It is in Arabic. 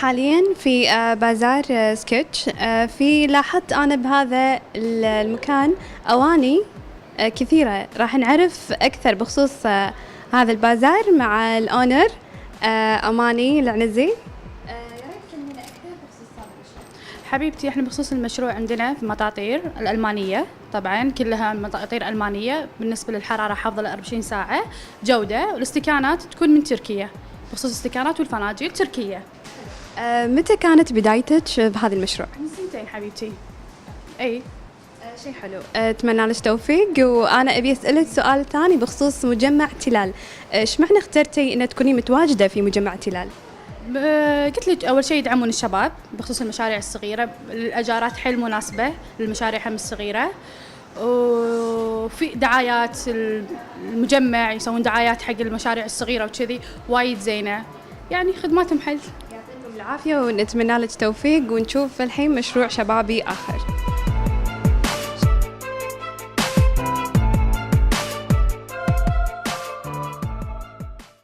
حاليا في بازار سكتش. في لاحظت أنا بهذا المكان أواني كثيرة. راح نعرف أكثر بخصوص هذا البازار مع الأونر أماني العنزي. يا ريت تكلمينا أكثر بخصوص هذا المشروع. حبيبتي، احنا بخصوص المشروع عندنا في مطاطير الألمانية، طبعا كلها مطاطير ألمانية بالنسبة للحرارة حافظة ل 24 ساعة، جودة، والاستكانات تكون من تركيا. بخصوص الاستكانات والفناجيل تركية. متى كانت بدايتك بهذا المشروع؟ من سنتين حبيبتي. اي شيء حلو. أتمنى لك توفيق. وأنا أبي أسألك سؤال ثاني بخصوص مجمع تلال. إيش معنى اخترتي أن تكوني متواجدة في مجمع تلال؟ قلت لك أول شيء يدعمون الشباب بخصوص المشاريع الصغيرة، الأجارات حل مناسبة للمشاريع هم الصغيرة، وفي دعايات المجمع يسوون دعايات حق المشاريع الصغيرة وكذي وايد زينة، يعني خدماتهم حل. يعطيكم العافية ونتمنى لك توفيق ونشوف الحين مشروع شبابي آخر.